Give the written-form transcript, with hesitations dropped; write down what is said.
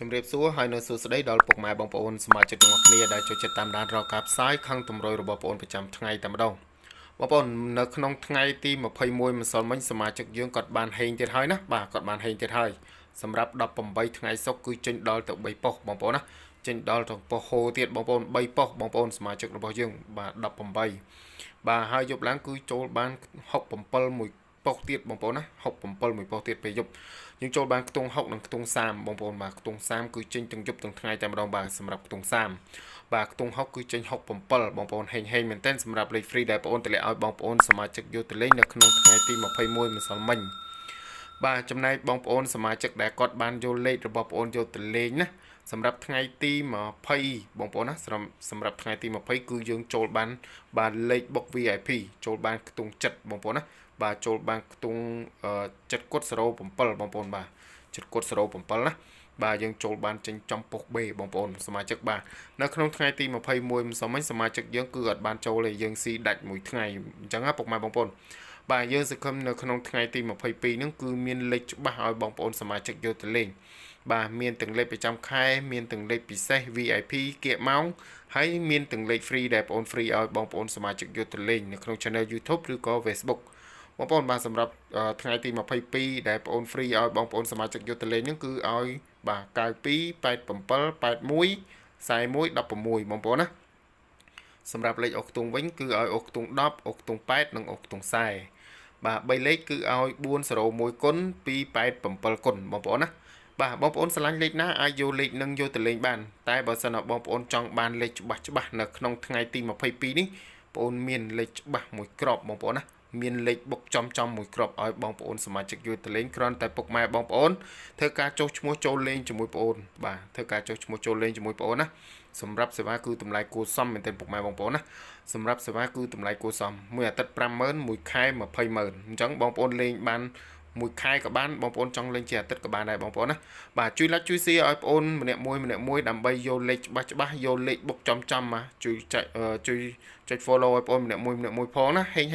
ជំរាបសួរហើយនៅសួស្តីដល់ពុកម៉ែបងប្អូនសមាជិកទាំងអស់គ្នាដែលចូលចិត្តតាមដានរកការផ្សាយខាងតម្រុយរបស់បងប្អូនប្រចាំថ្ងៃតែម្ដងបងប្អូននៅក្នុងថ្ងៃទី21ម្សិលមិញសមាជិកយើងគាត់បានហេងទៀតហើយណាបាទគាត់បានហេងទៀតហើយសម្រាប់18ថ្ងៃសុក្រគឺចេញដល់ទៅ3ប៉ុស្តិ៍បងប្អូនណាចេញដល់ទៅប៉ុស្តិ៍ហូទៀតបងប្អូន3ប៉ុស្តិ៍បងប្អូនសមាជិករបស់យើងបាទ18បាទហើយយប់ឡើងគឺចូលបាន67មួយប៉ុស្តិ៍ទៀតបងប្អូនណា67មួយប៉ុស្តិ៍ទៀតពេលយប់យើងចូលបានខ្ទង់60និងខ្ទង់30បងប្អូនបាទខ្ទង់30គឺចេញទាំងយប់ទាំងថ្ងៃតែម្ដងបាទសម្រាប់ខ្ទង់30បាទខ្ទង់60គឺចេញ67បងប្អូនហេងមែនទែនសម្រាប់លេខ free ដែលបងប្អូនតម្លាក់ឲ្យបងប្អូនសមាជិកយកទៅលេងនៅក្នុងថ្ងៃទី21ម្សិលមិញបាទចំណែកបងប្អូនសមាជិកដែលគាត់បានយកលេខរបស់បងប្អូនយកទៅលេងណាសម្រាប់ថ្ងៃទី20បងប្អូនណាសម្រាប់ថ្ងៃទី20គឺយើងចូលបានលេខបុក VIP ចូលបានខ្ទង់7បងប្អូនណាបាទចូលបានខ្ទង់7គុត07បងប្អូនបាទ7គុត07ណាបាទយើងចូលបានចេញចំពុក B បងប្អូនសមាជិកបាទនៅក្នុងថ្ងៃទី21ម្សិលមិញសមាជិកយើងគឺអត់បានចូលទេយើងស៊ីដាច់មួយថ្ងៃអញ្ចឹងណាពុកម៉ែបងប្អូនបាទយើងសង្ឃឹមនៅក្នុងថ្ងៃទី22ហ្នឹងគឺមានលេខច្បាស់ឲ្យបងប្អូនសមាជិកយកទៅលេងបាទមានទាំងលេខប្រចាំខែមានទាំងលេខពិសេស VIP គៀកម៉ោងហើយមានទាំងលេខ free ដែលបងប្អូន free ឲ្យបងប្អូនសមាជិកយកទៅលេងនៅក្នុង channel YouTube ឬក៏ Facebook បងប្អូនបាទសម្រាប់ថ្ងៃទី22ដែលបងប្អូន free ឲ្យបងប្អូនសមាជិកយកទៅលេងហ្នឹងគឺឲ្យបាទ92 87 81 41 16បងប្អូនណាសម្រាប់លេខអុកខ្ទង់វិញគឺឲ្យអុកខ្ទង់10អុកខ្ទង់8និងអុកខ្ទង់40បាទ3លេខគឺឲ្យ401គុណ287គុណបងប្អូនណាបាទបងប្អូនឆ្លាញ់លេខណាអាចយកលេខនឹងយកទៅលេងបានតែបើសិនណាបងប្អូនចង់បានលេខច្បាស់នៅក្នុងថ្ងៃទី22នេះបងប្អូនមានលេខច្បាស់មួយក្របបងប្អូនណាមានលេខបុកចំមួយក្របឲ្យបងប្អូនសមាជិកយកទៅលេងគ្រាន់តែពុកម៉ែបងប្អូនធ្វើការចុះឈ្មោះចូលលេងជាមួយបងប្អូនបាទធ្វើការចុះឈ្មោះចូលលេងជាមួយបងប្អូនណាសម្រាប់សេវាគឺតម្លៃគួរសមមែនទែនពុកម៉ែបងប្អូនណាសម្រាប់សេវាគឺតម្លៃគួរសមមួយអាទិត្យ50000មួយខែ200,000អញ្ចឹងបងប្អូនលេងបានមួយខែក៏បានបងប្អូនចង់លេងជាអាទិត្យក៏បានដែរបងប្អូនណាបាទជួយ like ជួយ share ឲ្យបងប្អូនម្នាក់មួយដើម្បីយកលេខច្បាស់យកលេខបុកចំមកជួយចុច follow ឲ្យបងប្អូនម្នាក់មួយផងណាហេង